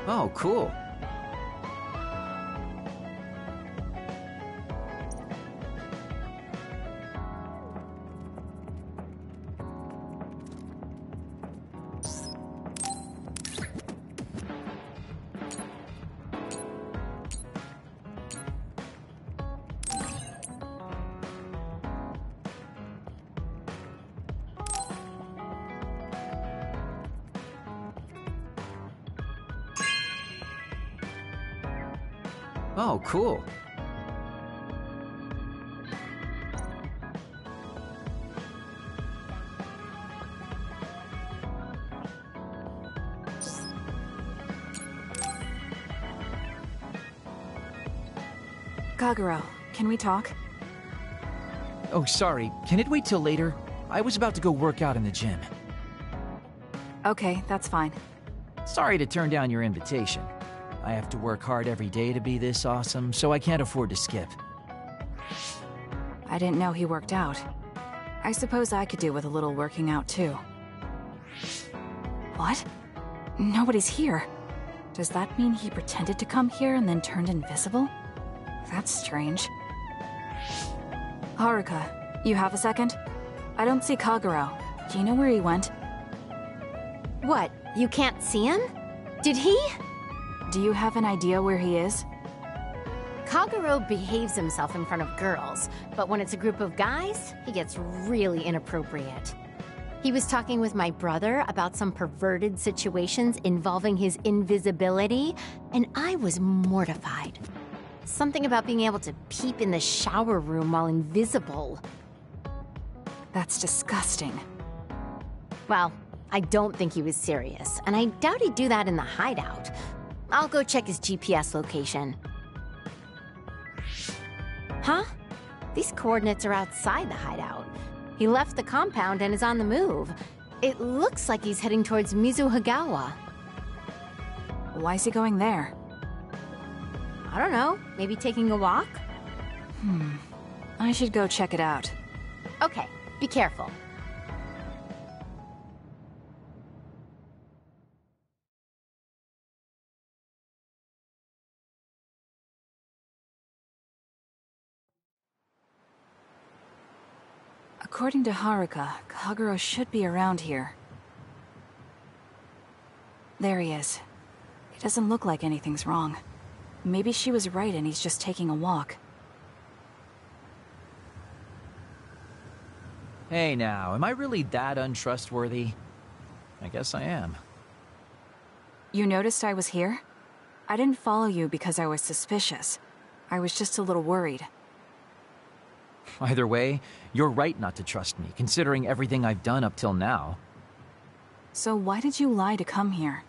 Oh, cool. Oh, cool. Kagero, can we talk? Oh, sorry. Can it wait till later? I was about to go work out in the gym. Okay, that's fine. Sorry to turn down your invitation. I have to work hard every day to be this awesome, so I can't afford to skip. I didn't know he worked out. I suppose I could do with a little working out, too. What? Nobody's here. Does that mean he pretended to come here and then turned invisible? That's strange. Haruka, you have a second? I don't see Kagero. Do you know where he went? What, you can't see him? Did he? Do you have an idea where he is? Kagero behaves himself in front of girls, but when it's a group of guys, he gets really inappropriate. He was talking with my brother about some perverted situations involving his invisibility, and I was mortified. Something about being able to peep in the shower room while invisible. That's disgusting. Well, I don't think he was serious, and I doubt he'd do that in the hideout. I'll go check his GPS location. Huh? These coordinates are outside the hideout. He left the compound and is on the move. It looks like he's heading towards Mizuhagawa. Why is he going there? I don't know, maybe taking a walk? I should go check it out. Okay, be careful. According to Haruka, Kagero should be around here. There he is. It doesn't look like anything's wrong. Maybe she was right and he's just taking a walk. Hey now, am I really that untrustworthy? I guess I am. You noticed I was here? I didn't follow you because I was suspicious. I was just a little worried. Either way, you're right not to trust me, considering everything I've done up till now. So why did you lie to come here?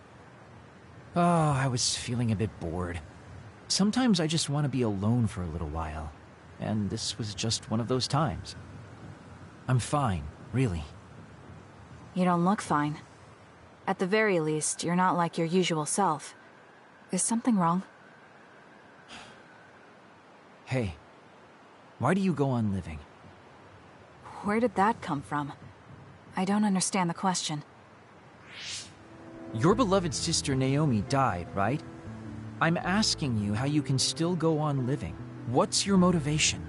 Oh, I was feeling a bit bored. Sometimes I just want to be alone for a little while, and this was just one of those times. I'm fine, really. You don't look fine. At the very least, you're not like your usual self. Is something wrong? Hey, why do you go on living? Where did that come from? I don't understand the question. Your beloved sister Naomi died, right? I'm asking you how you can still go on living. What's your motivation?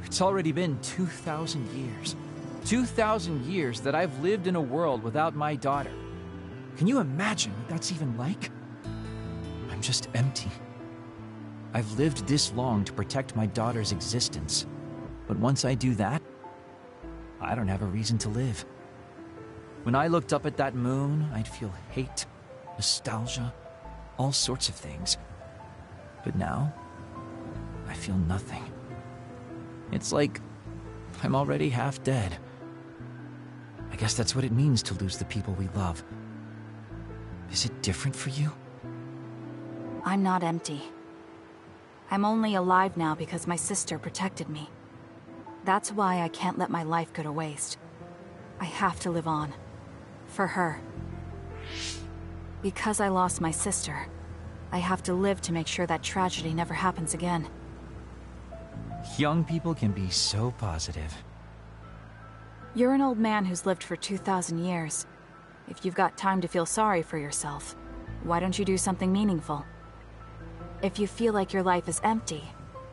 It's already been 2,000 years. 2,000 years that I've lived in a world without my daughter. Can you imagine what that's even like? I'm just empty. I've lived this long to protect my daughter's existence. But once I do that, I don't have a reason to live. When I looked up at that moon, I'd feel hate, nostalgia, all sorts of things. But now, I feel nothing. It's like I'm already half dead. I guess that's what it means to lose the people we love. Is it different for you? I'm not empty. I'm only alive now because my sister protected me. That's why I can't let my life go to waste. I have to live on. For her. Because I lost my sister, I have to live to make sure that tragedy never happens again. Young people can be so positive. You're an old man who's lived for 2,000 years. If you've got time to feel sorry for yourself, why don't you do something meaningful? If you feel like your life is empty,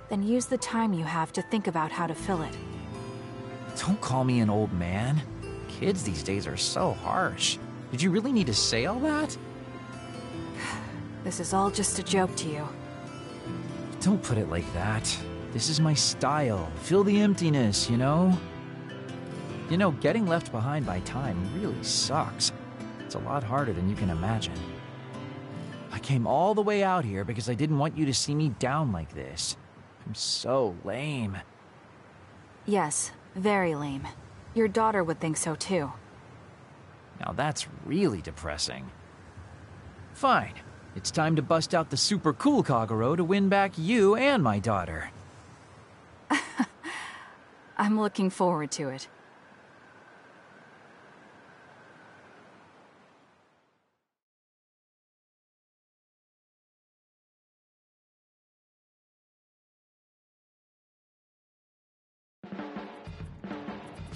then use the time you have to think about how to fill it. Don't call me an old man. Kids these days are so harsh. Did you really need to say all that? This is all just a joke to you. Don't put it like that. This is my style. Fill the emptiness, you know? You know, getting left behind by time really sucks. It's a lot harder than you can imagine. I came all the way out here because I didn't want you to see me down like this. I'm so lame. Yes, very lame. Your daughter would think so too. Now that's really depressing. Fine. It's time to bust out the super cool Kagero to win back you and my daughter. I'm looking forward to it.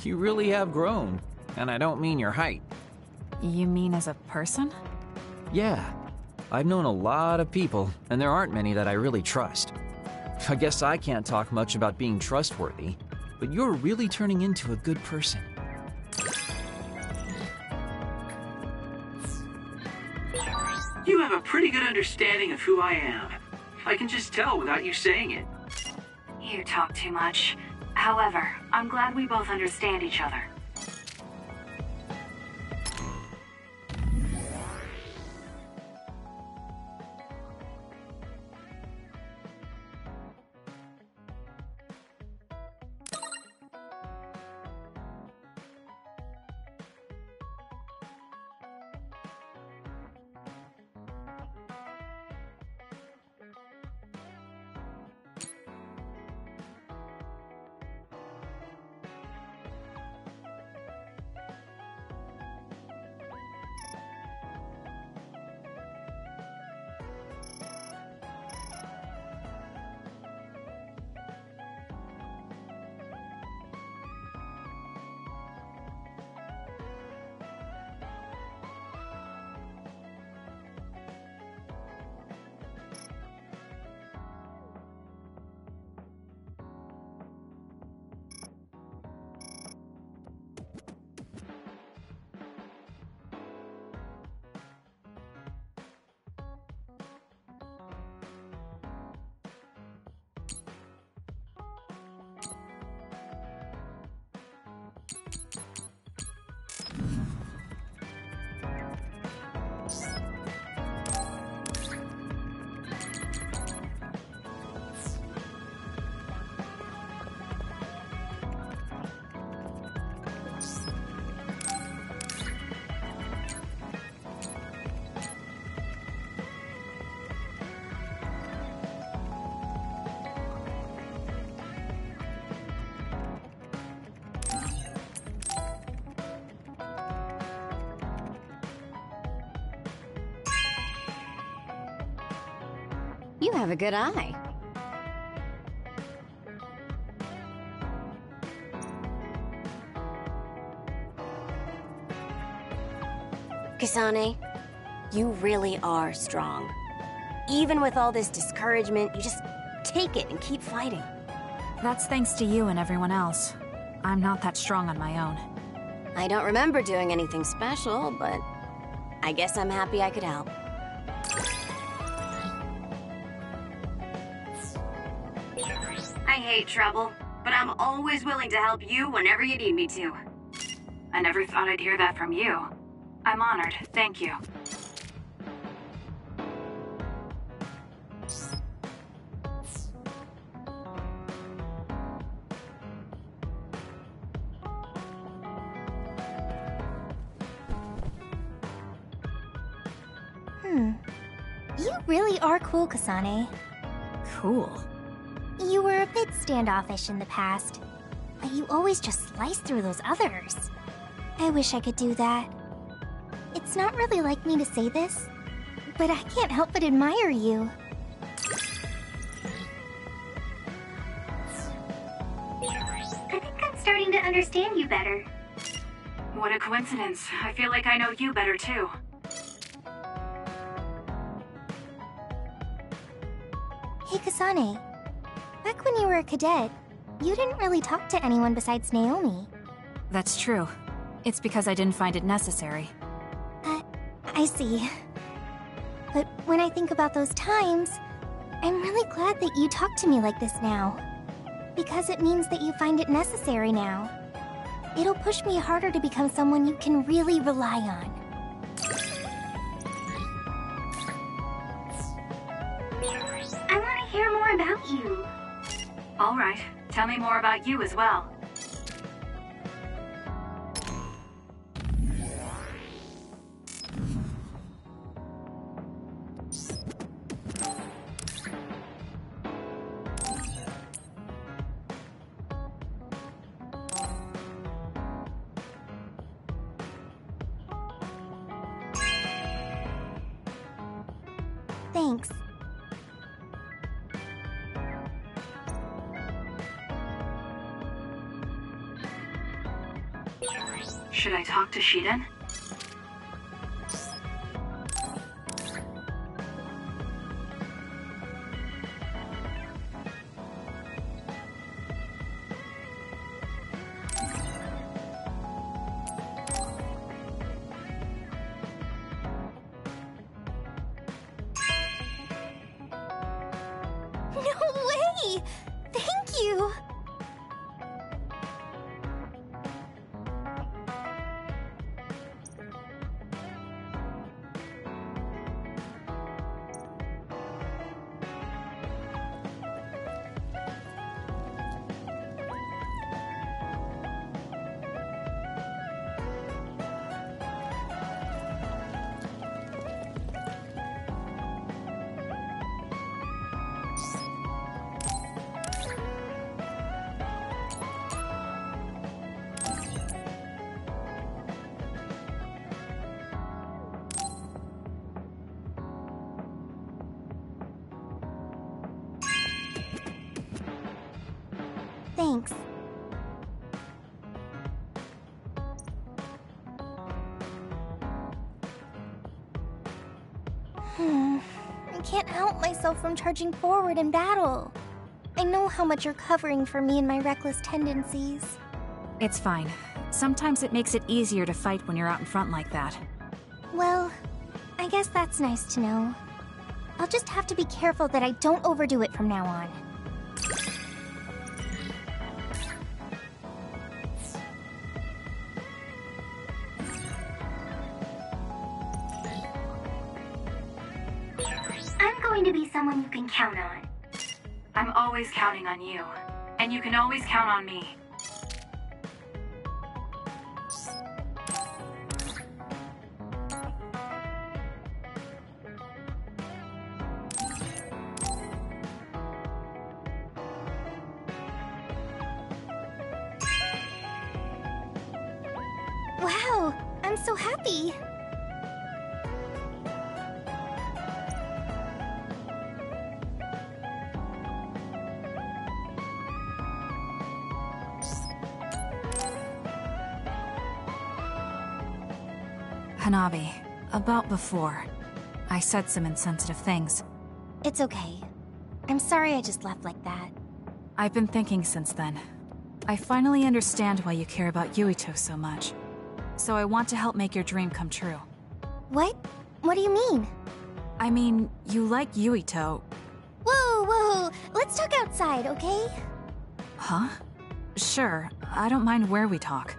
You really have grown. And I don't mean your height. You mean as a person? Yeah. I've known a lot of people, and there aren't many that I really trust. I guess I can't talk much about being trustworthy, but you're really turning into a good person. You have a pretty good understanding of who I am. I can just tell without you saying it. You talk too much. However, I'm glad we both understand each other. You have a good eye. Kasane, you really are strong. Even with all this discouragement, you just take it and keep fighting. That's thanks to you and everyone else. I'm not that strong on my own. I don't remember doing anything special, but I guess I'm happy I could help. I hate trouble, but I'm always willing to help you whenever you need me to. I never thought I'd hear that from you. I'm honored, thank you. You really are cool, Kasane. Cool. You were a bit standoffish in the past, but you always just slice through those others. I wish I could do that. It's not really like me to say this, but I can't help but admire you. I think I'm starting to understand you better. What a coincidence. I feel like I know you better too. Hey, Kasane. Back when you were a cadet, you didn't really talk to anyone besides Naomi. That's true. It's because I didn't find it necessary. I see. But when I think about those times, I'm really glad that you talk to me like this now. Because it means that you find it necessary now. It'll push me harder to become someone you can really rely on. I want to hear more about you. All right, tell me more about you as well. Thanks. Should I talk to Shiden? No way! Thank you! Thanks. I can't help myself from charging forward in battle. I know how much you're covering for me and my reckless tendencies. It's fine. Sometimes it makes it easier to fight when you're out in front like that. Well, I guess that's nice to know. I'll just have to be careful that I don't overdo it from now on. I'm going to be someone you can count on. I'm always counting on you. And you can always count on me. Wow, I'm so happy. Hanabi, about before. I said some insensitive things. It's okay. I'm sorry I just left like that. I've been thinking since then. I finally understand why you care about Yuito so much. So I want to help make your dream come true. What? What do you mean? I mean, you like Yuito. Whoa, whoa! Let's talk outside, okay? Huh? Sure, I don't mind where we talk.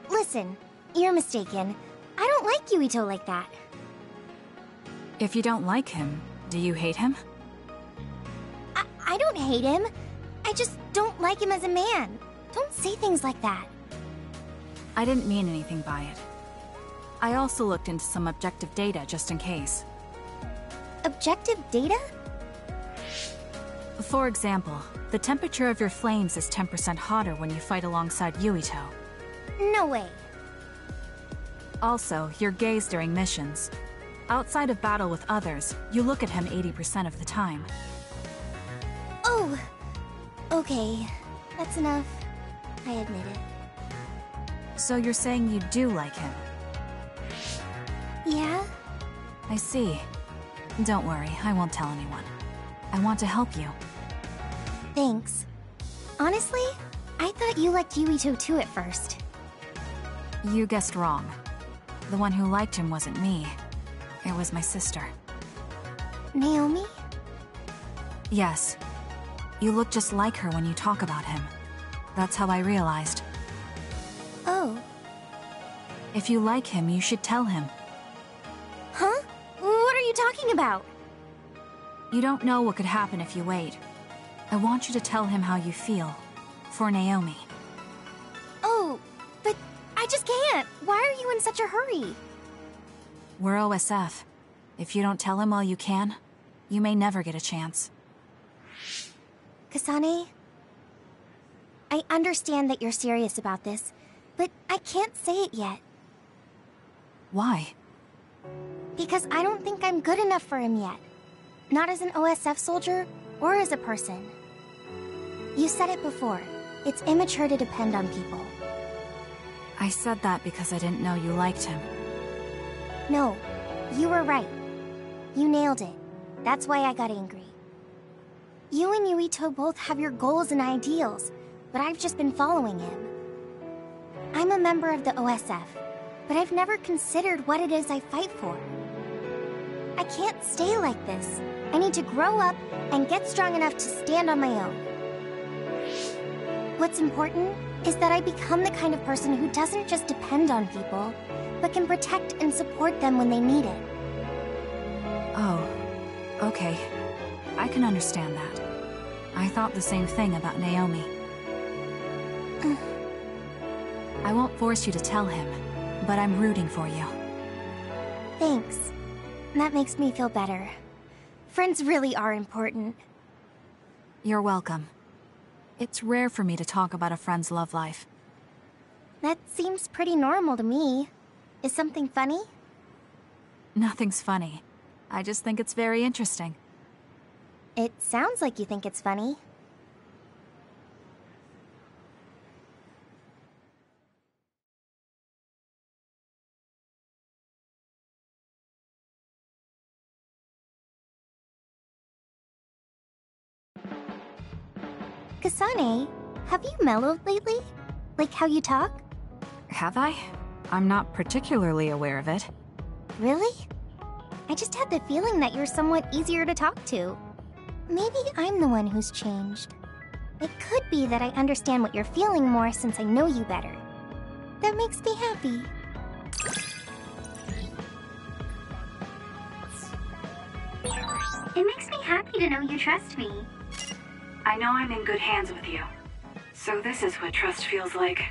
Listen, you're mistaken. I don't like Yuito like that. If you don't like him, do you hate him? I don't hate him. I just don't like him as a man. Don't say things like that. I didn't mean anything by it. I also looked into some objective data just in case. Objective data? For example, the temperature of your flames is 10% hotter when you fight alongside Yuito. No way. Also, you're gaze during missions. Outside of battle with others, you look at him 80% of the time. Oh, okay. That's enough. I admit it. So you're saying you do like him? Yeah? I see. Don't worry, I won't tell anyone. I want to help you. Thanks. Honestly, I thought you liked Yuito too at first. You guessed wrong. The one who liked him wasn't me. It was my sister. Naomi? Yes. You look just like her when you talk about him. That's how I realized. Oh. If you like him, you should tell him. Huh? What are you talking about? You don't know what could happen if you wait. I want you to tell him how you feel. For Naomi. Oh, but I just can't. Why are you in such a hurry? We're OSF. If you don't tell him while you can, you may never get a chance. Kasane, I understand that you're serious about this, but I can't say it yet. Why? Because I don't think I'm good enough for him yet. Not as an OSF soldier, or as a person. You said it before. It's immature to depend on people. I said that because I didn't know you liked him. No, you were right. You nailed it. That's why I got angry. You and Yuito both have your goals and ideals, but I've just been following him. I'm a member of the OSF, but I've never considered what it is I fight for. I can't stay like this. I need to grow up and get strong enough to stand on my own. What's important is that I become the kind of person who doesn't just depend on people, but can protect and support them when they need it. Oh, okay. I can understand that. I thought the same thing about Naomi. I won't force you to tell him, but I'm rooting for you. Thanks. That makes me feel better. Friends really are important. You're welcome. It's rare for me to talk about a friend's love life. That seems pretty normal to me. Is something funny? Nothing's funny. I just think it's very interesting. It sounds like you think it's funny. Kasane, have you mellowed lately? Like how you talk? Have I? I'm not particularly aware of it. Really? I just had the feeling that you're somewhat easier to talk to. Maybe I'm the one who's changed. It could be that I understand what you're feeling more since I know you better. That makes me happy. It makes me happy to know you trust me. I know I'm in good hands with you. So this is what trust feels like.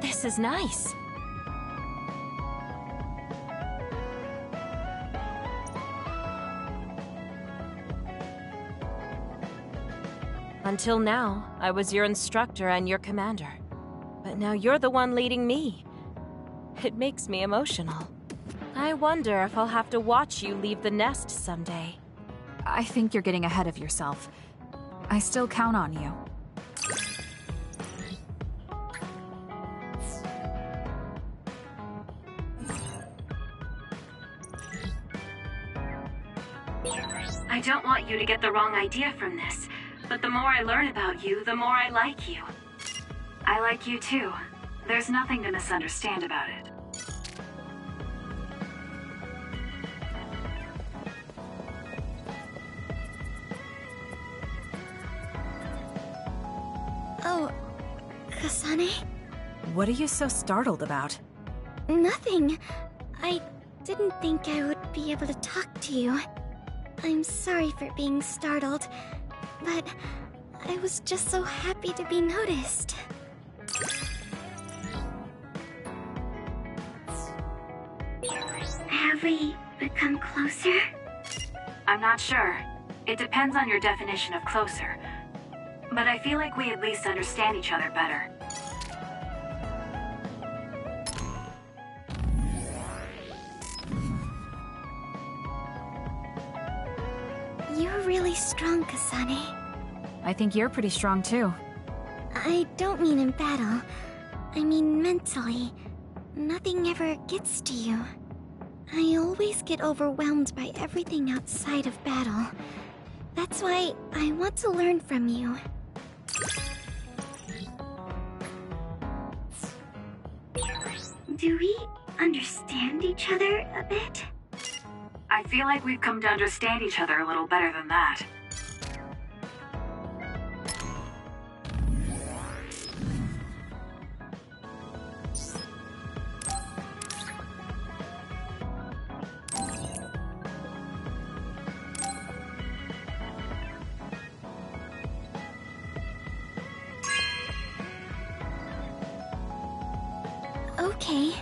This is nice. Until now, I was your instructor and your commander. But now you're the one leading me. It makes me emotional. I wonder if I'll have to watch you leave the nest someday. I think you're getting ahead of yourself. I still count on you. I don't want you to get the wrong idea from this, but the more I learn about you, the more I like you. I like you too. There's nothing to misunderstand about it. Oh, Kasane? What are you so startled about? Nothing. I didn't think I would be able to talk to you. I'm sorry for being startled, but I was just so happy to be noticed. Have we become closer? I'm not sure. It depends on your definition of closer. But I feel like we at least understand each other better. You're really strong, Kasane. I think you're pretty strong too. I don't mean in battle. I mean mentally. Nothing ever gets to you. I always get overwhelmed by everything outside of battle. That's why I want to learn from you. Do we understand each other a bit? I feel like we've come to understand each other a little better than that. Okay.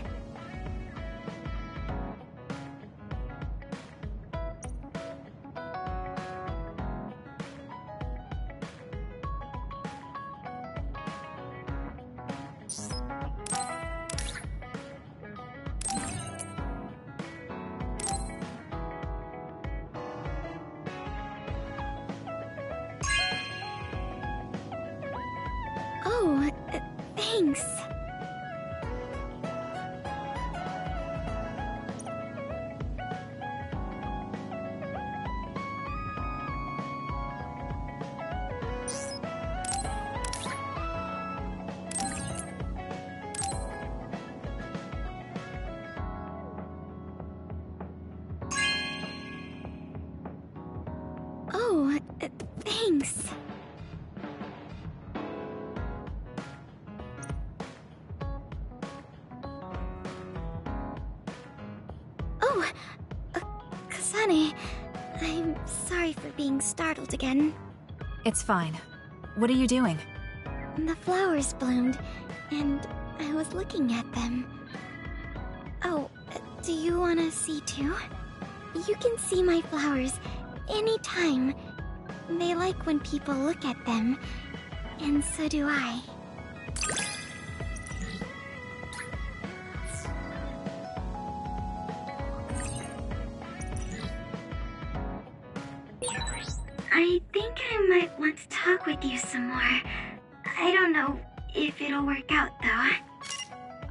Oh, thanks. Oh, thanks. Oh, Kasane, I'm sorry for being startled again. It's fine. What are you doing? The flowers bloomed, and I was looking at them. Oh, do you want to see too? You can see my flowers anytime. They like when people look at them, and so do I. I think I might want to talk with you some more. I don't know if it'll work out, though.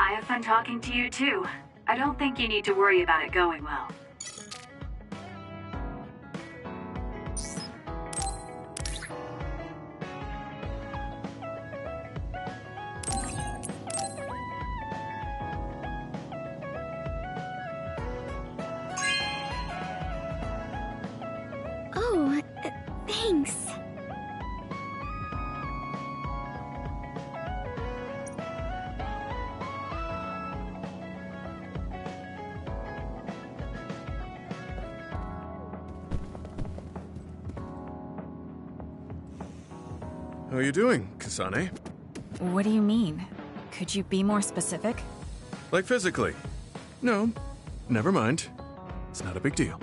I have fun talking to you, too. I don't think you need to worry about it going well. Oh, thanks. How are you doing, Kasane? What do you mean? Could you be more specific? Like physically? No, never mind. It's not a big deal.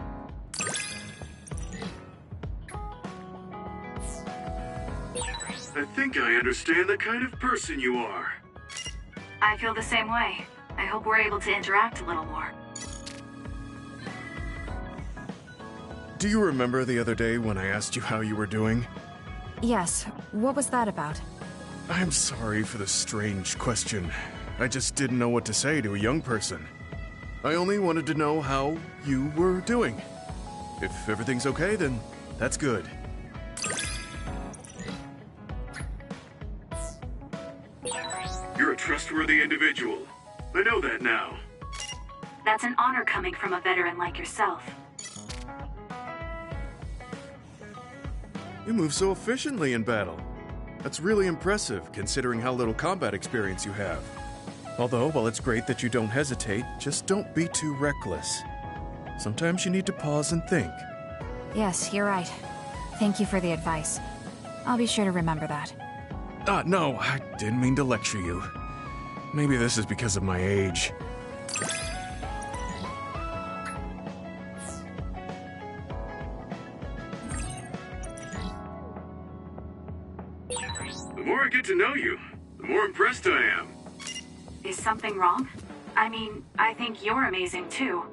I think I understand the kind of person you are. I feel the same way. I hope we're able to interact a little more. Do you remember the other day when I asked you how you were doing? Yes. What was that about? I'm sorry for the strange question. I just didn't know what to say to a young person. I only wanted to know how you were doing. If everything's okay, then that's good. You're a trustworthy individual. I know that now. That's an honor coming from a veteran like yourself. You move so efficiently in battle. That's really impressive, considering how little combat experience you have. Although, while it's great that you don't hesitate, just don't be too reckless. Sometimes you need to pause and think. Yes, you're right. Thank you for the advice. I'll be sure to remember that. No, I didn't mean to lecture you. Maybe this is because of my age. The more I get to know you, the more impressed I am. Is something wrong? I mean, I think you're amazing too.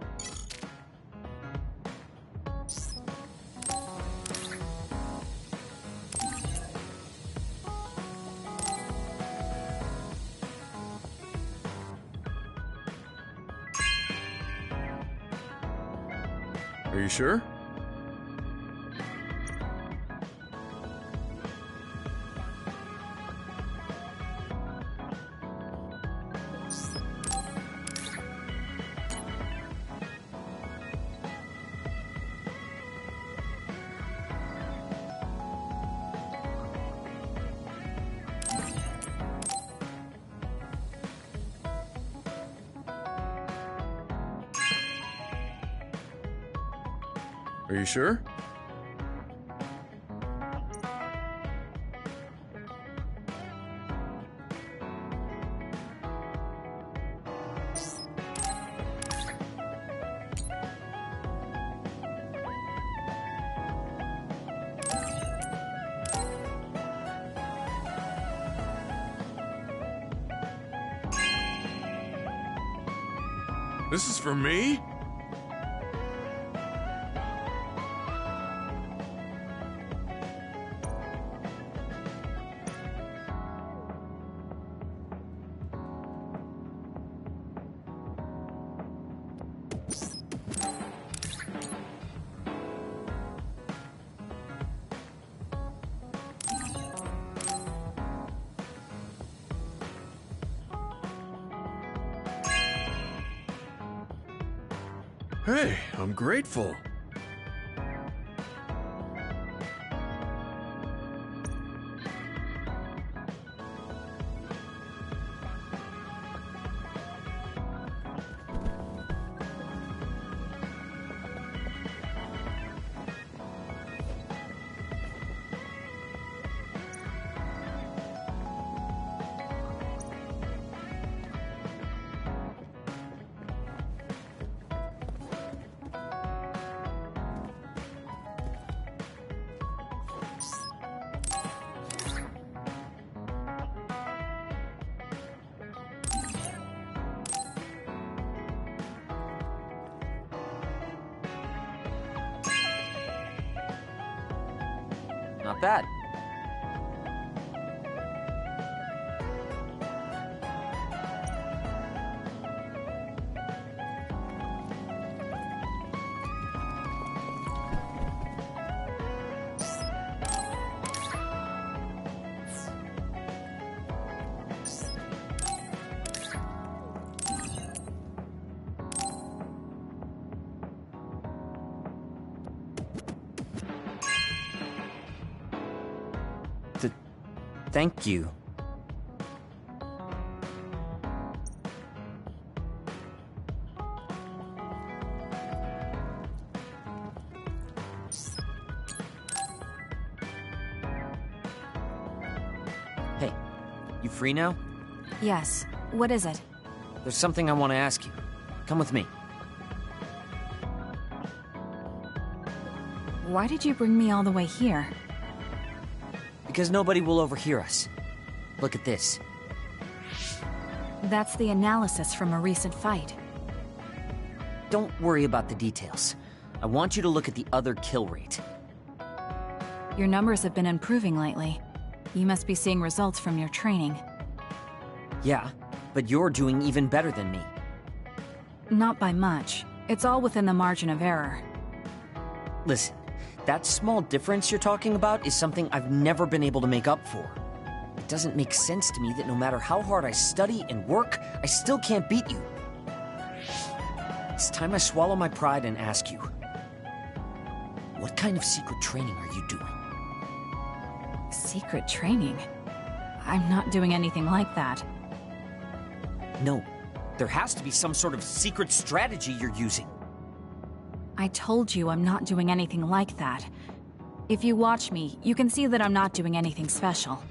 Are you sure? Are you sure? This is for me? Hey, I'm grateful. Not bad. Thank you. Hey, you free now? Yes. What is it? There's something I want to ask you. Come with me. Why did you bring me all the way here? Because nobody will overhear us. Look at this. That's the analysis from a recent fight. Don't worry about the details. I want you to look at the other kill rate. Your numbers have been improving lately. You must be seeing results from your training. Yeah, but you're doing even better than me. Not by much. It's all within the margin of error. Listen, that small difference you're talking about is something I've never been able to make up for. It doesn't make sense to me that no matter how hard I study and work, I still can't beat you. It's time I swallow my pride and ask you, what kind of secret training are you doing? Secret training? I'm not doing anything like that. No, there has to be some sort of secret strategy you're using. I told you I'm not doing anything like that. If you watch me, you can see that I'm not doing anything special.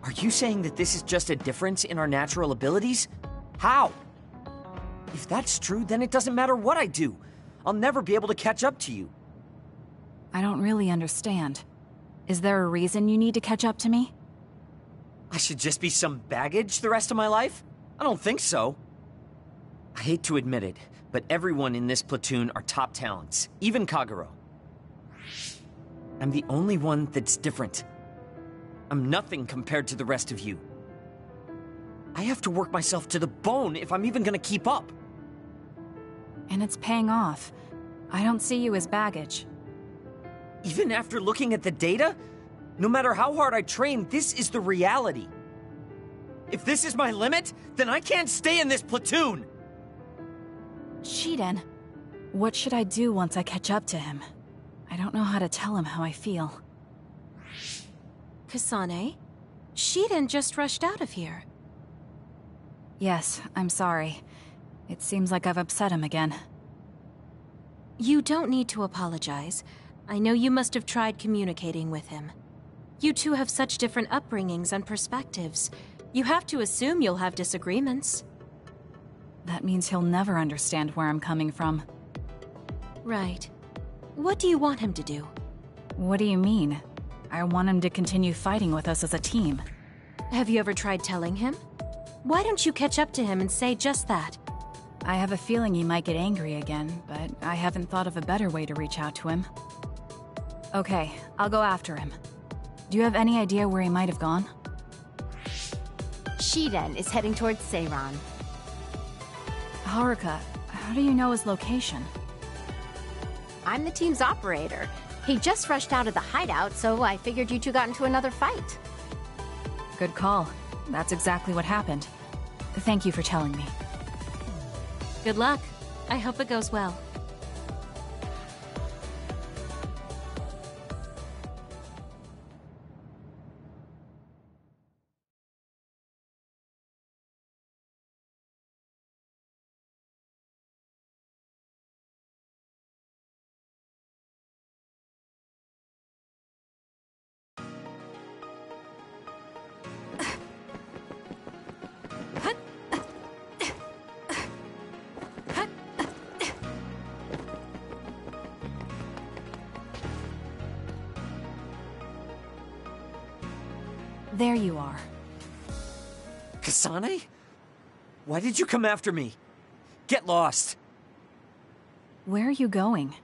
Are you saying that this is just a difference in our natural abilities? How? If that's true, then it doesn't matter what I do. I'll never be able to catch up to you. I don't really understand. Is there a reason you need to catch up to me? I should just be some baggage the rest of my life? I don't think so. I hate to admit it, but everyone in this platoon are top talents, even Kagero. I'm the only one that's different. I'm nothing compared to the rest of you. I have to work myself to the bone if I'm even gonna keep up. And it's paying off. I don't see you as baggage. Even after looking at the data? No matter how hard I train, this is the reality. If this is my limit, then I can't stay in this platoon! Shiden, what should I do once I catch up to him? I don't know how to tell him how I feel. Kasane? Shiden just rushed out of here. Yes, I'm sorry. It seems like I've upset him again. You don't need to apologize. I know you must have tried communicating with him. You two have such different upbringings and perspectives. You have to assume you'll have disagreements. That means he'll never understand where I'm coming from. Right. What do you want him to do? What do you mean? I want him to continue fighting with us as a team. Have you ever tried telling him? Why don't you catch up to him and say just that? I have a feeling he might get angry again, but I haven't thought of a better way to reach out to him. Okay, I'll go after him. Do you have any idea where he might have gone? Shiden is heading towards Seiran. Haruka, how do you know his location? I'm the team's operator. He just rushed out of the hideout, so I figured you two got into another fight. Good call. That's exactly what happened. Thank you for telling me. Good luck. I hope it goes well. There you are. Kasane? Why did you come after me? Get lost. Where are you going?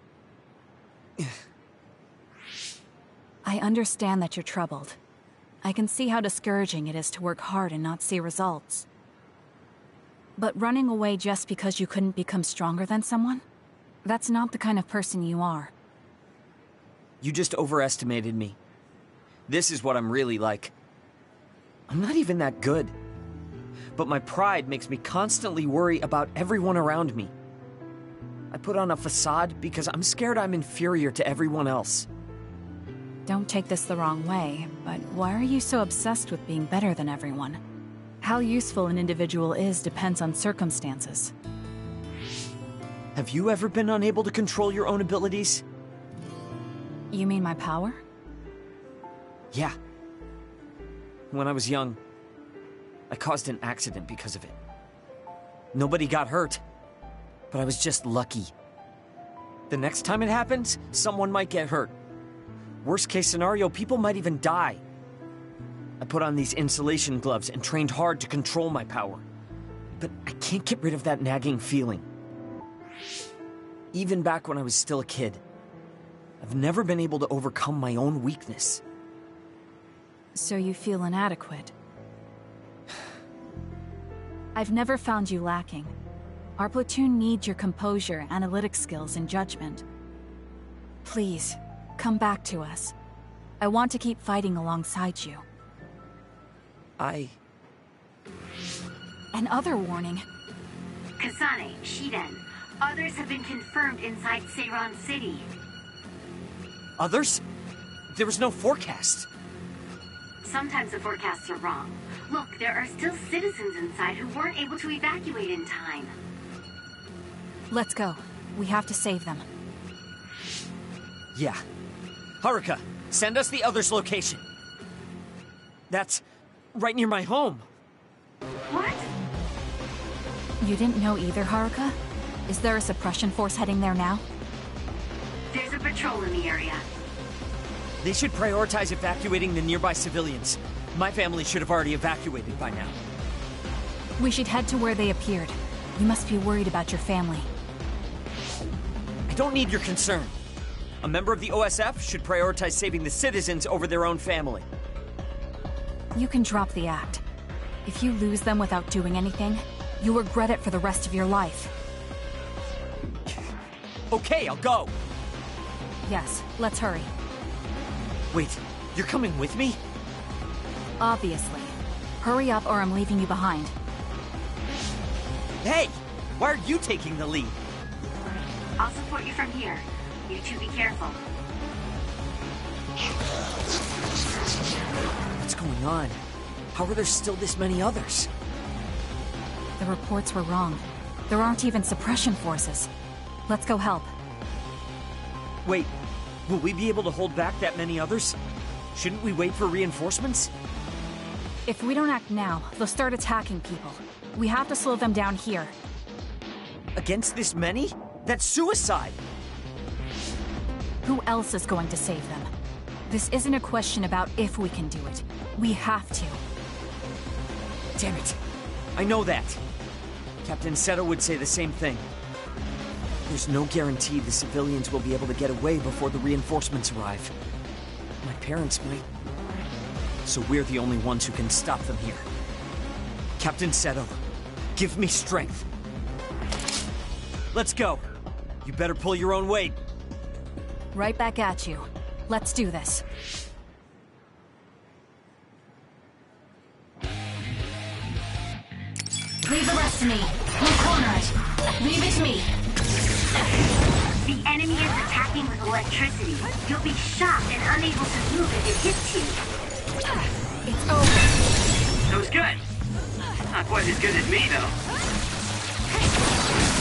I understand that you're troubled. I can see how discouraging it is to work hard and not see results. But running away just because you couldn't become stronger than someone? That's not the kind of person you are. You just overestimated me. This is what I'm really like. I'm not even that good. But my pride makes me constantly worry about everyone around me. I put on a facade because I'm scared I'm inferior to everyone else. Don't take this the wrong way, but why are you so obsessed with being better than everyone? How useful an individual is depends on circumstances. Have you ever been unable to control your own abilities? You mean my power? Yeah. When I was young, I caused an accident because of it. Nobody got hurt, but I was just lucky. The next time it happens, someone might get hurt. Worst case scenario, people might even die. I put on these insulation gloves and trained hard to control my power. But I can't get rid of that nagging feeling. Even back when I was still a kid, I've never been able to overcome my own weakness. So you feel inadequate. I've never found you lacking. Our platoon needs your composure, analytic skills, and judgment. Please, come back to us. I want to keep fighting alongside you. Another warning. Kasane, Shiden, others have been confirmed inside Seiran City. Others? There was no forecast. Sometimes the forecasts are wrong. Look, there are still citizens inside who weren't able to evacuate in time. Let's go. We have to save them. Yeah. Haruka, send us the other's location. That's right near my home. What? You didn't know either, Haruka? Is there a suppression force heading there now? There's a patrol in the area. They should prioritize evacuating the nearby civilians. My family should have already evacuated by now. We should head to where they appeared. You must be worried about your family. I don't need your concern. A member of the OSF should prioritize saving the citizens over their own family. You can drop the act. If you lose them without doing anything, you'll regret it for the rest of your life. Okay, I'll go. Yes, let's hurry. Wait, you're coming with me? Obviously. Hurry up or I'm leaving you behind. Hey! Why are you taking the lead? I'll support you from here. You two be careful. What's going on? How are there still this many others? The reports were wrong. There aren't even suppression forces. Let's go help. Wait, will we be able to hold back that many others? Shouldn't we wait for reinforcements? If we don't act now, they'll start attacking people. We have to slow them down here. Against this many? That's suicide! Who else is going to save them? This isn't a question about if we can do it. We have to. Damn it. I know that. Captain Seto would say the same thing. There's no guarantee the civilians will be able to get away before the reinforcements arrive. My parents might. So we're the only ones who can stop them here. Captain Seto, give me strength. Let's go. You better pull your own weight. Right back at you. Let's do this. Leave the rest to me. We'll corner it. Leave it to me. The enemy is attacking with electricity. You'll be shocked and unable to move if it hits you. It's over. That was good. Not quite as good as me, though.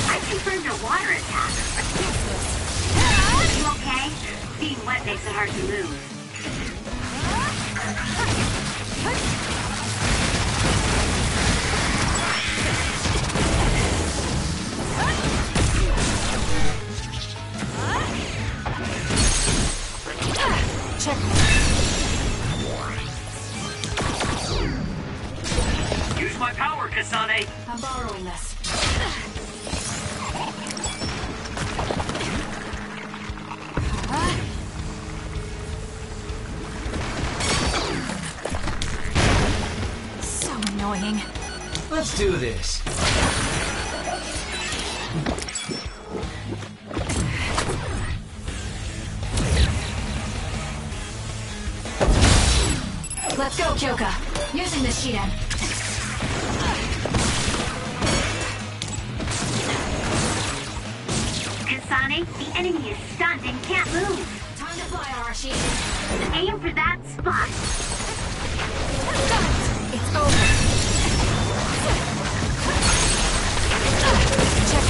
I confirmed a water attack. You okay? Being wet makes it hard to move. Check. Use my power, Kasane. I'm borrowing this. So annoying. Let's do this. Let's go, Kyoka. Using the Shiden. Kasane, the enemy is stunned and can't move. Time to fly, Arashi. Aim for that spot. It's over. Check.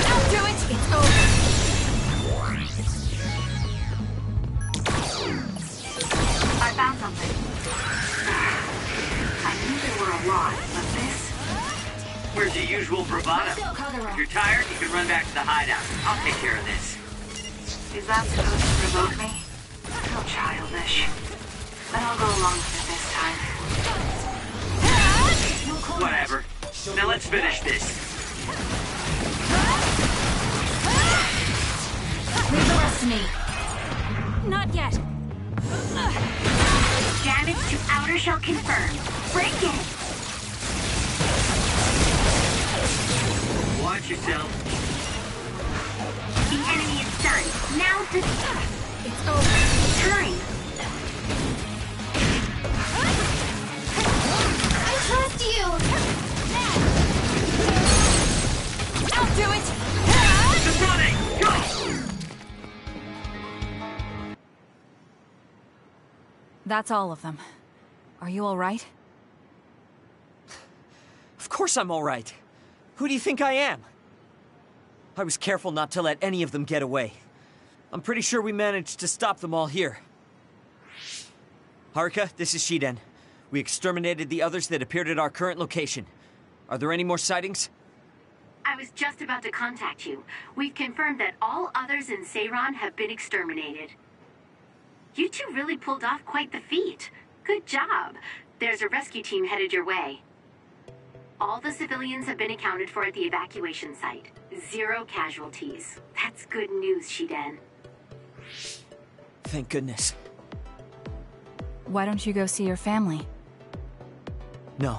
I'll do it. It's over. I found something. I knew there were a lot, but this... Where's your usual bravado? Let's go, Kagero. If you're tired, you can run back to the hideout. I'll take care of this. Is that supposed to provoke me? How childish. But I'll go along with it this time. Whatever. Now let's finish this. Leave the rest to me. Not yet. Damage to outer shell confirmed. Break it! Watch yourself. The enemy is stunned. Now the... It's over. Time! I trust you! I'll do it! Kasane, go! That's all of them. Are you all right? Of course I'm all right. Who do you think I am? I was careful not to let any of them get away. I'm pretty sure we managed to stop them all here. Haruka, this is Shiden. We exterminated the others that appeared at our current location. Are there any more sightings? I was just about to contact you. We've confirmed that all others in Seiran have been exterminated. You two really pulled off quite the feat. Good job. There's a rescue team headed your way. All the civilians have been accounted for at the evacuation site. 0 casualties. That's good news, Shiden. Thank goodness. Why don't you go see your family? No.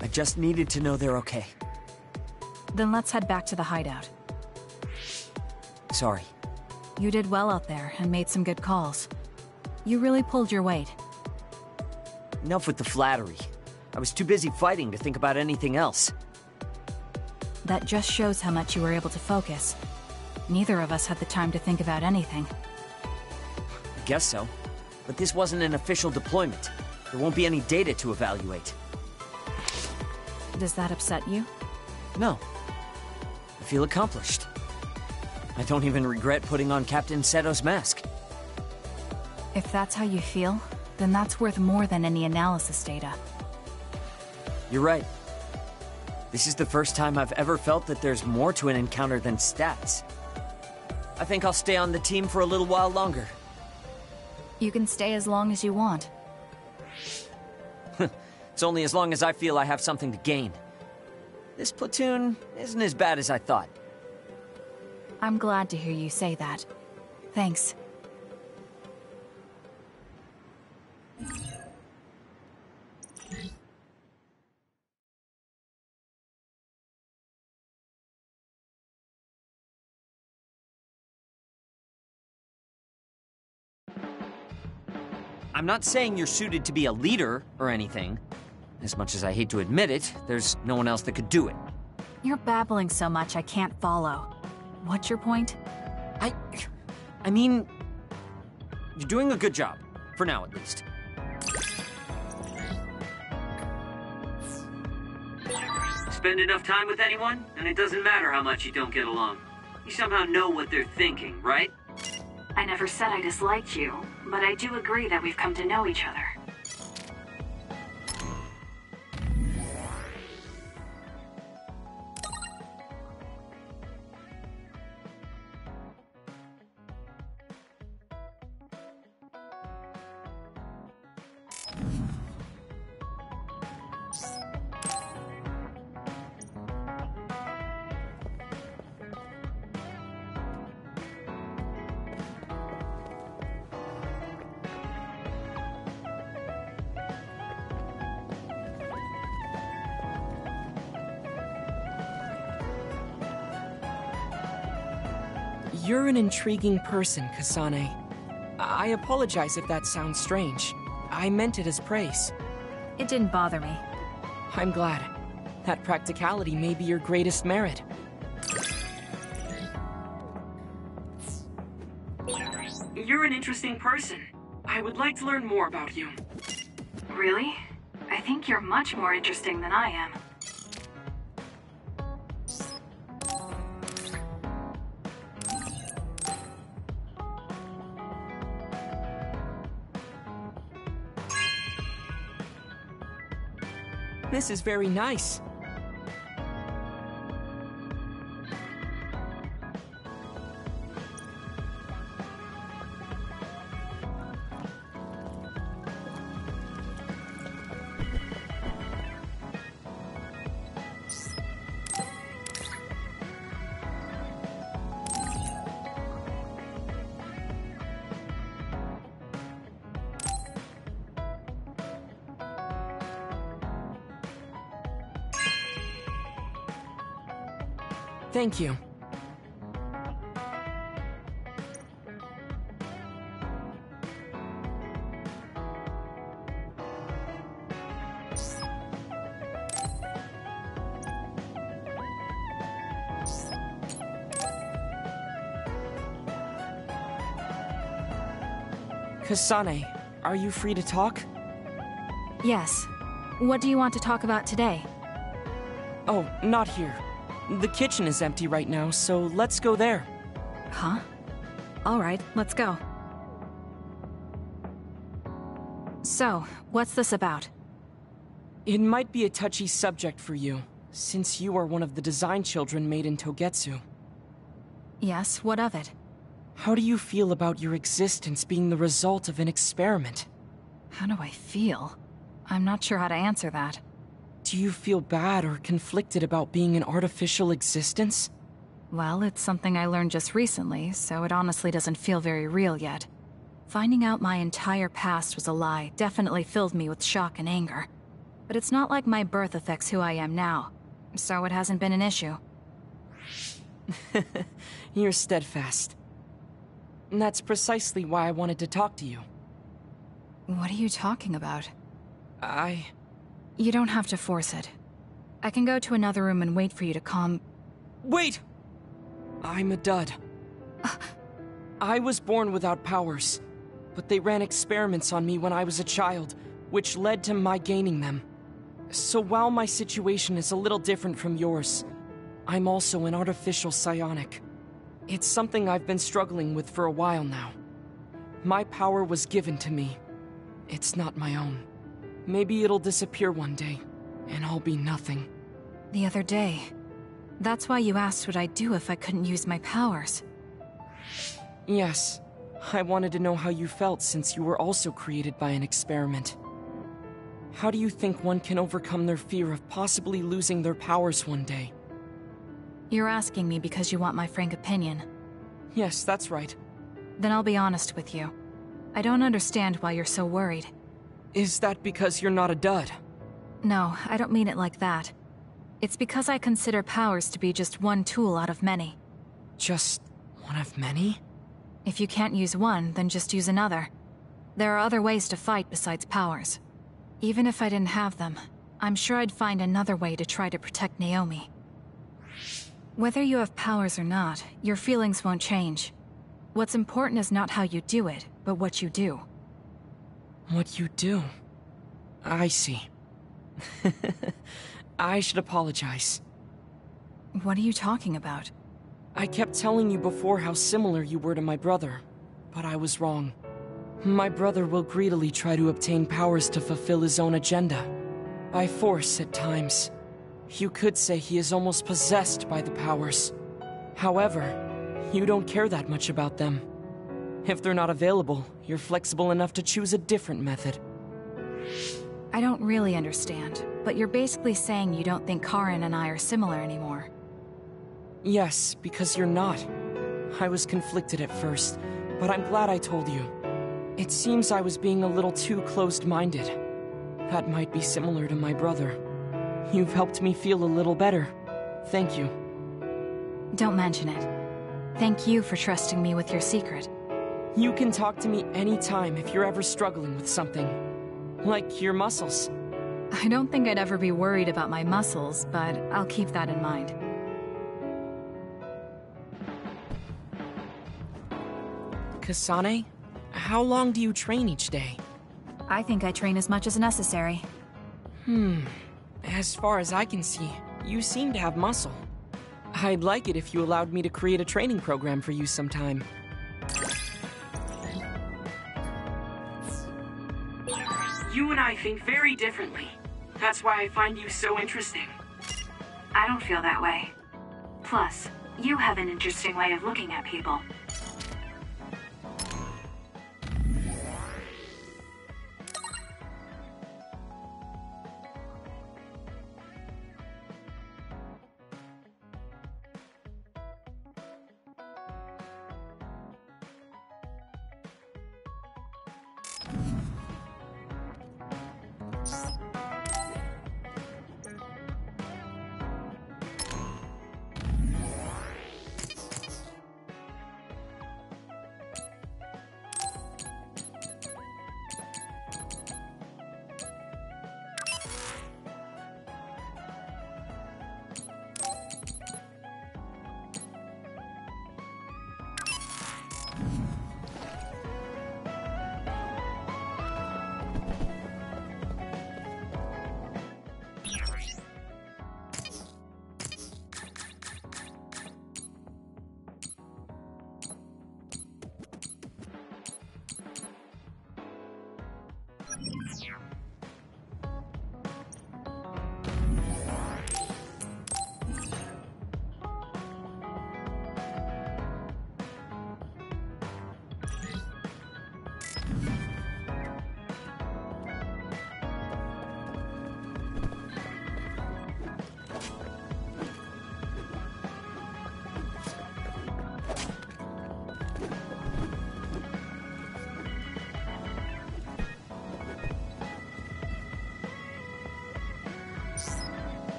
I just needed to know they're okay. Then let's head back to the hideout. Sorry. You did well out there and made some good calls. You really pulled your weight. Enough with the flattery. I was too busy fighting to think about anything else. That just shows how much you were able to focus. Neither of us had the time to think about anything. I guess so. But this wasn't an official deployment. There won't be any data to evaluate. Does that upset you? No. I feel accomplished. I don't even regret putting on Captain Seto's mask. If that's how you feel, then that's worth more than any analysis data. You're right. This is the first time I've ever felt that there's more to an encounter than stats. I think I'll stay on the team for a little while longer. You can stay as long as you want. It's only as long as I feel I have something to gain. This platoon isn't as bad as I thought. I'm glad to hear you say that. Thanks. I'm not saying you're suited to be a leader or anything. As much as I hate to admit it, there's no one else that could do it. You're babbling so much I can't follow. What's your point? I mean, you're doing a good job. For now, at least. Spend enough time with anyone, and it doesn't matter how much you don't get along. You somehow know what they're thinking, right? I never said I disliked you, but I do agree that we've come to know each other. You're an intriguing person, Kasane. I apologize if that sounds strange. I meant it as praise. It didn't bother me. I'm glad. That practicality may be your greatest merit. You're an interesting person. I would like to learn more about you. Really? I think you're much more interesting than I am. This is very nice. Thank you. Kasane, Are you free to talk? Yes. What do you want to talk about today? Oh, not here. The kitchen is empty right now, so let's go there. Huh? Alright, let's go. So, what's this about? It might be a touchy subject for you, since you are one of the design children made in Togetsu. Yes, what of it? How do you feel about your existence being the result of an experiment? How do I feel? I'm not sure how to answer that. Do you feel bad or conflicted about being an artificial existence? Well, it's something I learned just recently, so it honestly doesn't feel very real yet. Finding out my entire past was a lie definitely filled me with shock and anger. But it's not like my birth affects who I am now, so it hasn't been an issue. You're steadfast. And that's precisely why I wanted to talk to you. What are you talking about? I... You don't have to force it. I can go to another room and wait for you to calm... Wait! I'm a dud. I was born without powers, but they ran experiments on me when I was a child, which led to my gaining them. So while my situation is a little different from yours, I'm also an artificial psionic. It's something I've been struggling with for a while now. My power was given to me. It's not my own. Maybe it'll disappear one day, and I'll be nothing. The other day. That's why you asked what I'd do if I couldn't use my powers. Yes. I wanted to know how you felt since you were also created by an experiment. How do you think one can overcome their fear of possibly losing their powers one day? You're asking me because you want my frank opinion. Yes, that's right. Then I'll be honest with you. I don't understand why you're so worried. Is that because you're not a dud? No, I don't mean it like that. It's because I consider powers to be just one tool out of many. Just one of many? If you can't use one, then just use another. There are other ways to fight besides powers. Even if I didn't have them, I'm sure I'd find another way to try to protect Naomi. Whether you have powers or not, your feelings won't change. What's important is not how you do it, but what you do. What you do? I see. I should apologize. What are you talking about? I kept telling you before how similar you were to my brother, but I was wrong. My brother will greedily try to obtain powers to fulfill his own agenda. By force at times. You could say he is almost possessed by the powers. However, you don't care that much about them. If they're not available, you're flexible enough to choose a different method. I don't really understand, but you're basically saying you don't think Karin and I are similar anymore. Yes, because you're not. I was conflicted at first, but I'm glad I told you. It seems I was being a little too closed-minded. That might be similar to my brother. You've helped me feel a little better. Thank you. Don't mention it. Thank you for trusting me with your secret. You can talk to me anytime if you're ever struggling with something. Like your muscles. I don't think I'd ever be worried about my muscles, but I'll keep that in mind. Kasane, how long do you train each day? I think I train as much as necessary. As far as I can see, you seem to have muscle. I'd like it if you allowed me to create a training program for you sometime. You and I think very differently. That's why I find you so interesting. I don't feel that way. Plus, you have an interesting way of looking at people.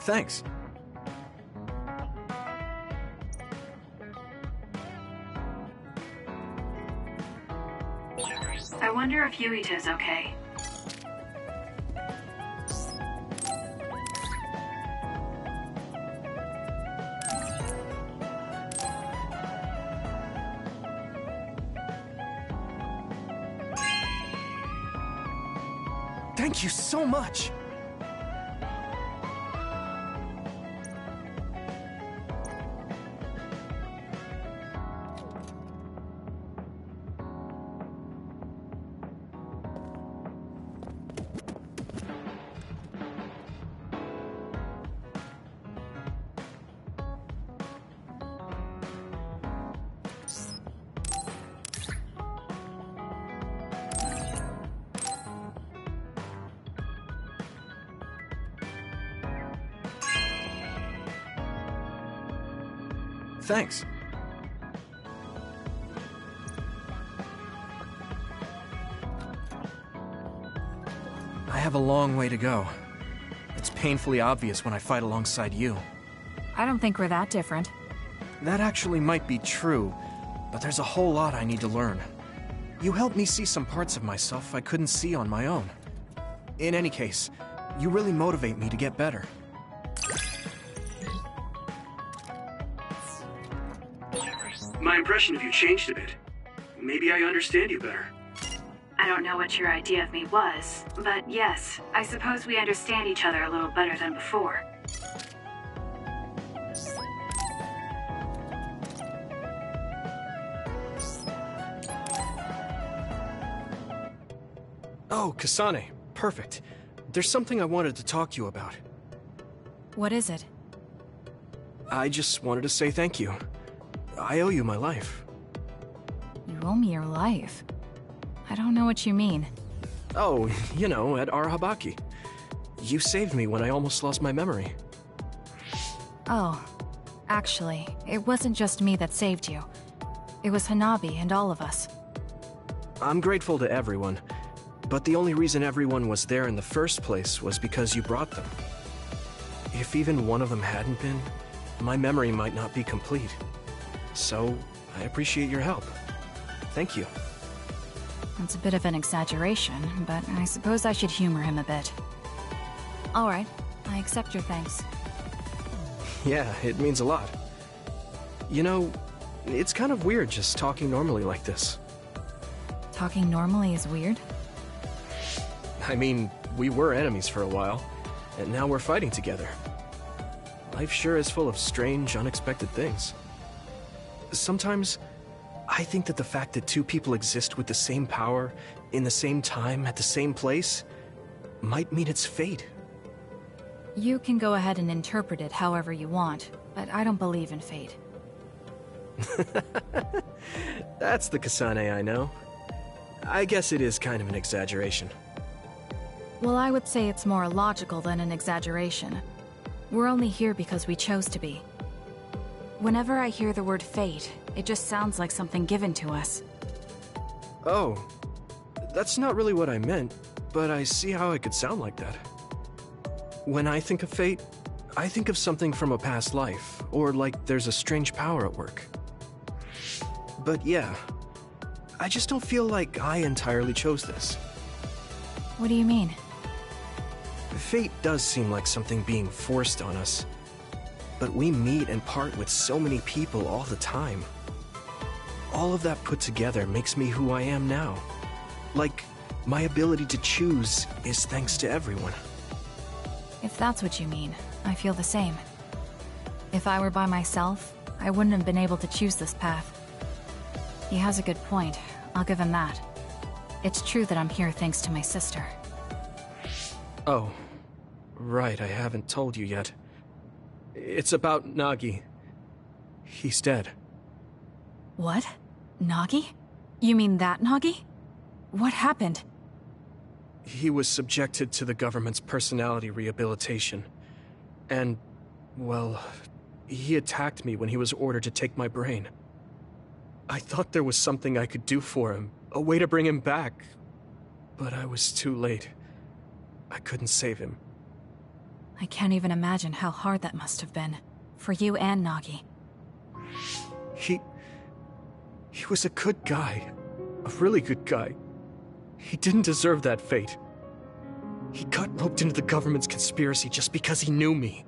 Thanks. I wonder if Yuita's okay. Thank you so much! Thanks. I have a long way to go. It's painfully obvious when I fight alongside you. I don't think we're that different. That actually might be true, but there's a whole lot I need to learn. You helped me see some parts of myself I couldn't see on my own. In any case, you really motivate me to get better. My impression of you changed a bit. Maybe I understand you better. I don't know what your idea of me was, but yes, I suppose we understand each other a little better than before. Oh, Kasane. Perfect. There's something I wanted to talk to you about. What is it? I just wanted to say thank you. I owe you my life. You owe me your life? I don't know what you mean. Oh, you know, at Arahabaki. You saved me when I almost lost my memory. Oh, actually, it wasn't just me that saved you. It was Hanabi and all of us. I'm grateful to everyone, but the only reason everyone was there in the first place was because you brought them. If even one of them hadn't been, my memory might not be complete. So, I appreciate your help. Thank you. That's a bit of an exaggeration, but I suppose I should humor him a bit. Alright, I accept your thanks. Yeah, it means a lot. You know, it's kind of weird just talking normally like this. Talking normally is weird? I mean, we were enemies for a while, and now we're fighting together. Life sure is full of strange, unexpected things. Sometimes, I think that the fact that two people exist with the same power, in the same time, at the same place, might mean it's fate. You can go ahead and interpret it however you want, but I don't believe in fate. That's the Kasane I know. I guess it is kind of an exaggeration. Well, I would say it's more logical than an exaggeration. We're only here because we chose to be. Whenever I hear the word fate, it just sounds like something given to us. Oh, that's not really what I meant, but I see how it could sound like that. When I think of fate, I think of something from a past life, or like there's a strange power at work. But yeah, I just don't feel like I entirely chose this. What do you mean? Fate does seem like something being forced on us. But we meet and part with so many people all the time. All of that put together makes me who I am now. Like, my ability to choose is thanks to everyone. If that's what you mean, I feel the same. If I were by myself, I wouldn't have been able to choose this path. He has a good point, I'll give him that. It's true that I'm here thanks to my sister. Oh, right, I haven't told you yet. It's about Nagi. He's dead. What? Nagi? You mean that Nagi? What happened? He was subjected to the government's personality rehabilitation. And, well, he attacked me when he was ordered to take my brain. I thought there was something I could do for him, a way to bring him back. But I was too late. I couldn't save him. I can't even imagine how hard that must have been. For you and Nagi. He was a good guy. A really good guy. He didn't deserve that fate. He got roped into the government's conspiracy just because he knew me.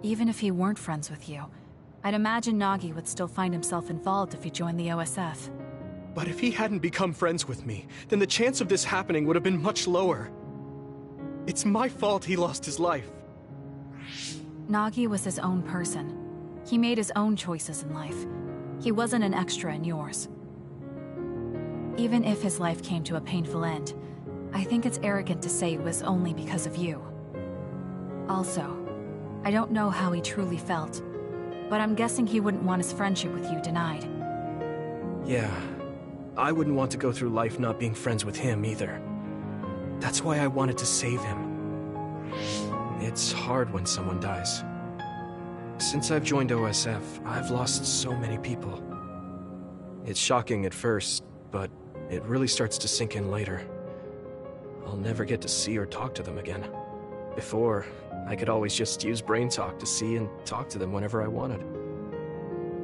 Even if he weren't friends with you, I'd imagine Nagi would still find himself involved if he joined the OSF. But if he hadn't become friends with me, then the chance of this happening would have been much lower. It's my fault he lost his life. Nagi was his own person. He made his own choices in life. He wasn't an extra in yours. Even if his life came to a painful end, I think it's arrogant to say it was only because of you. Also, I don't know how he truly felt, but I'm guessing he wouldn't want his friendship with you denied. Yeah, I wouldn't want to go through life not being friends with him either. That's why I wanted to save him. It's hard when someone dies. Since I've joined OSF, I've lost so many people. It's shocking at first, but it really starts to sink in later. I'll never get to see or talk to them again. Before, I could always just use brain talk to see and talk to them whenever I wanted.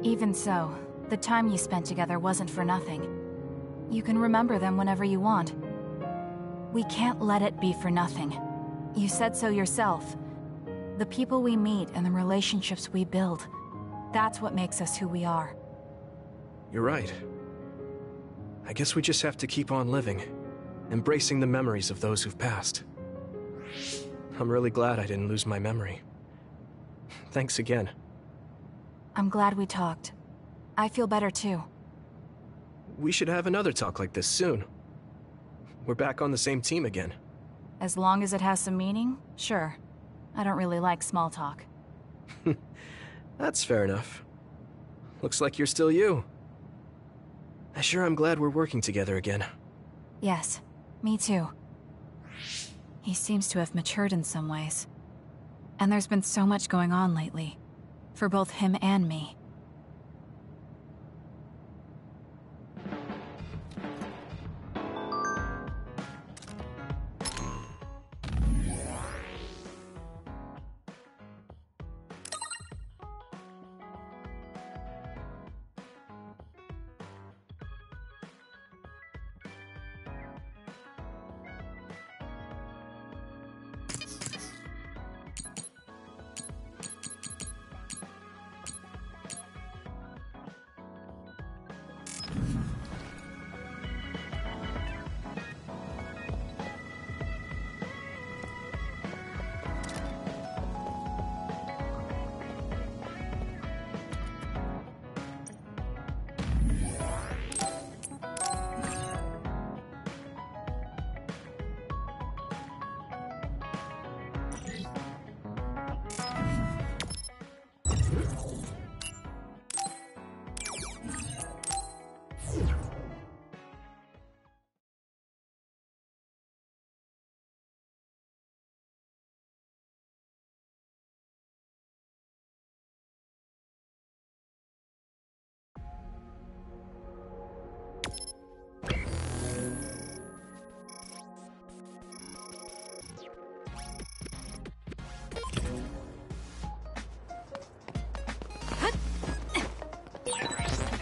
Even so, the time you spent together wasn't for nothing. You can remember them whenever you want. We can't let it be for nothing. You said so yourself. The people we meet and the relationships we build, that's what makes us who we are. You're right. I guess we just have to keep on living, embracing the memories of those who've passed. I'm really glad I didn't lose my memory. Thanks again. I'm glad we talked. I feel better too. We should have another talk like this soon. We're back on the same team again. As long as it has some meaning, sure. I don't really like small talk. That's fair enough. Looks like you're still you. I sure am glad we're working together again. Yes, me too. He seems to have matured in some ways. And there's been so much going on lately. For both him and me.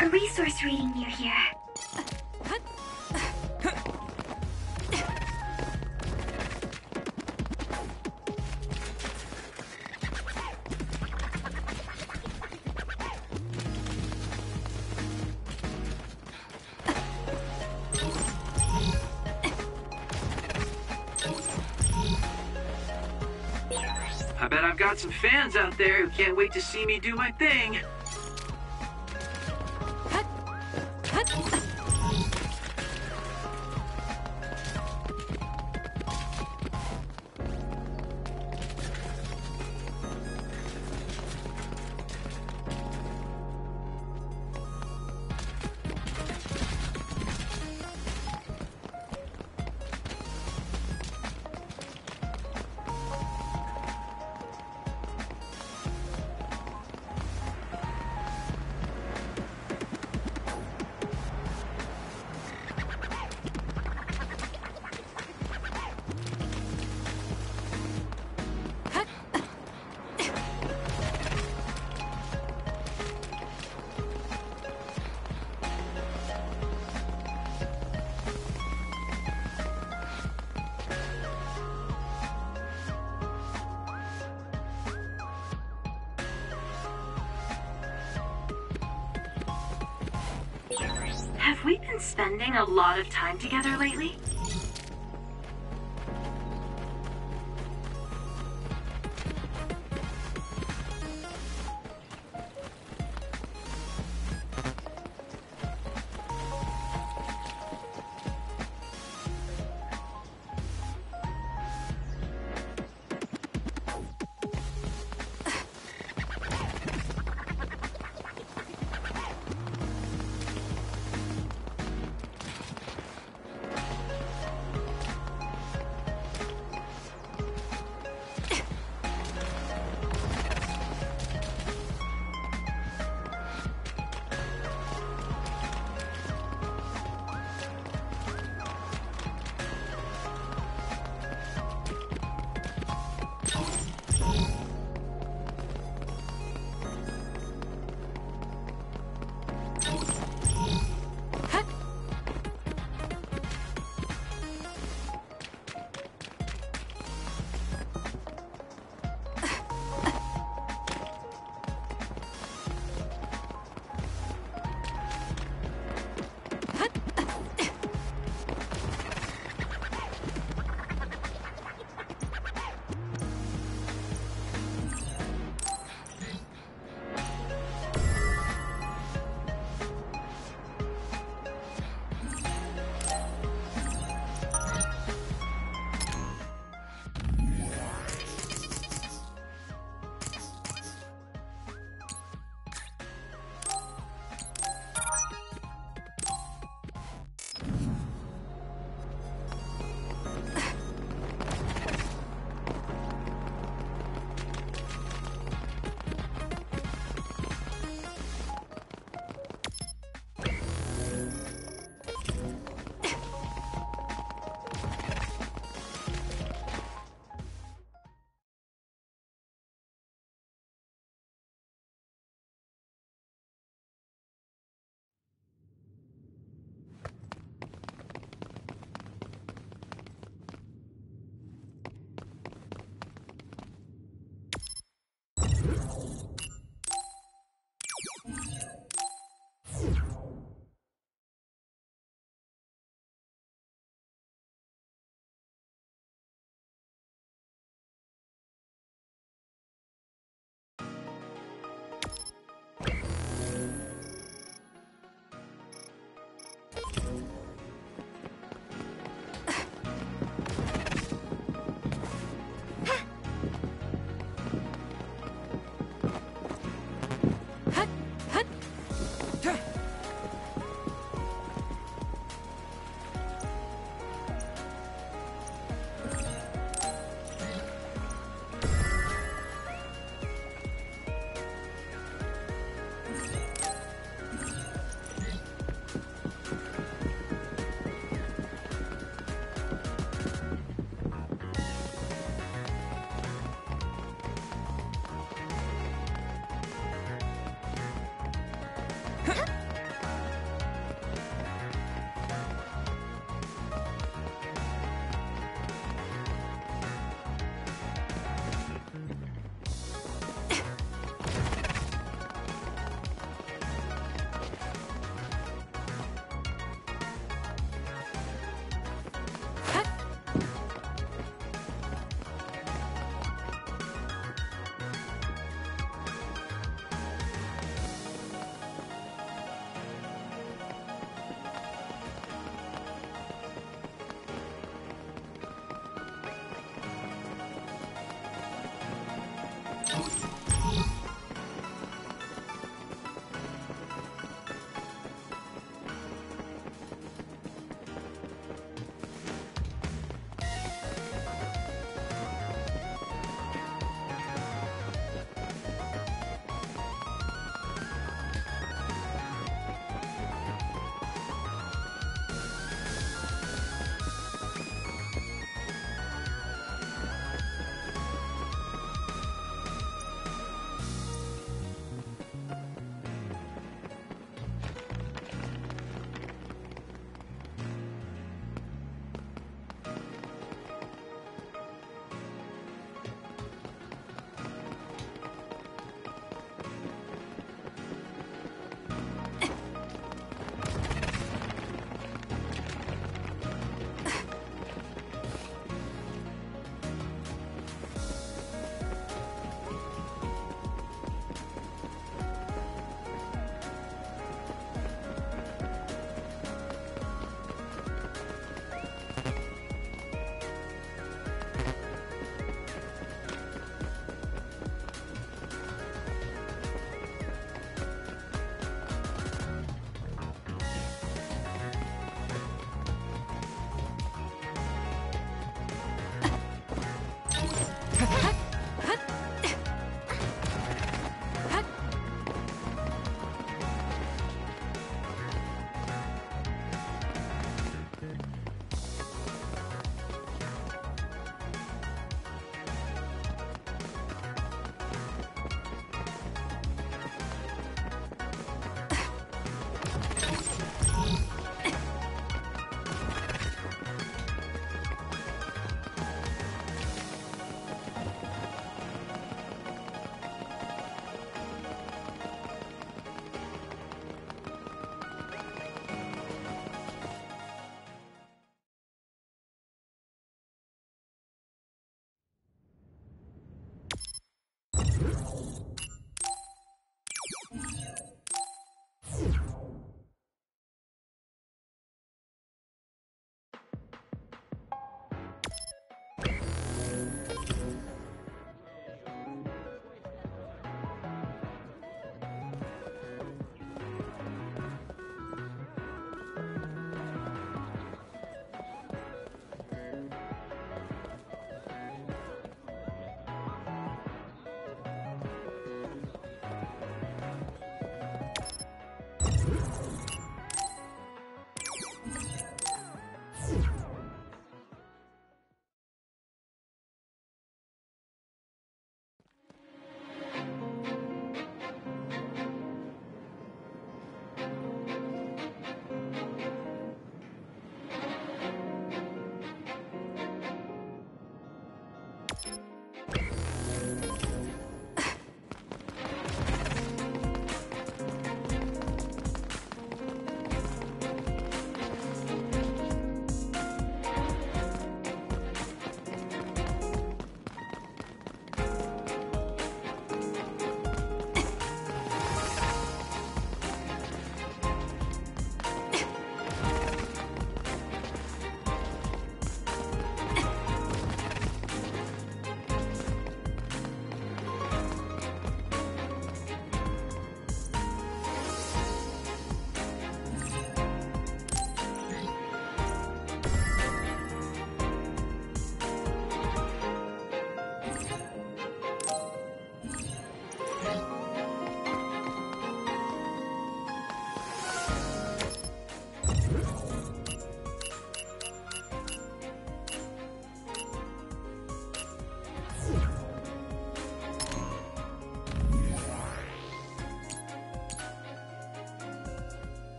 A resource reading near here. I bet I've got some fans out there who can't wait to see me do my thing. Have we been spending a lot of time together lately?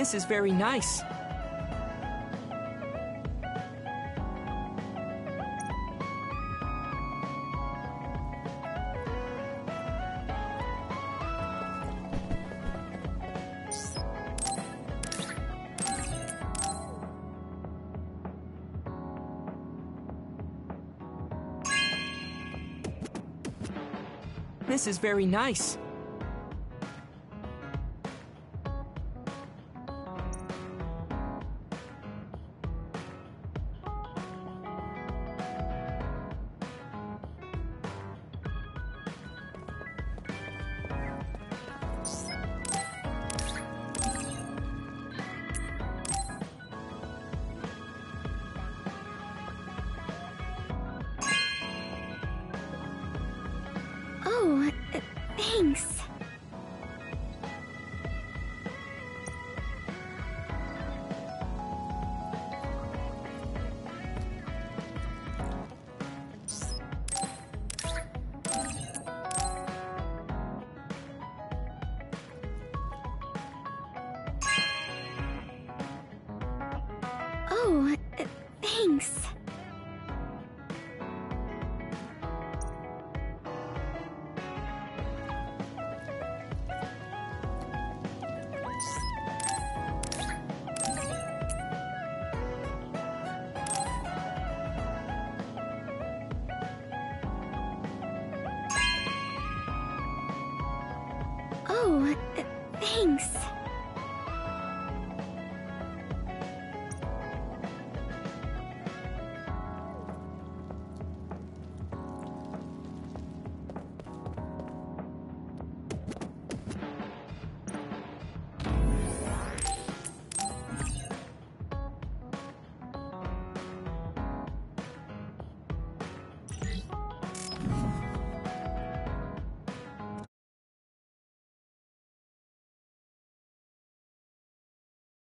This is very nice. This is very nice. Oh, thanks. Oh, thanks. Oh, thanks.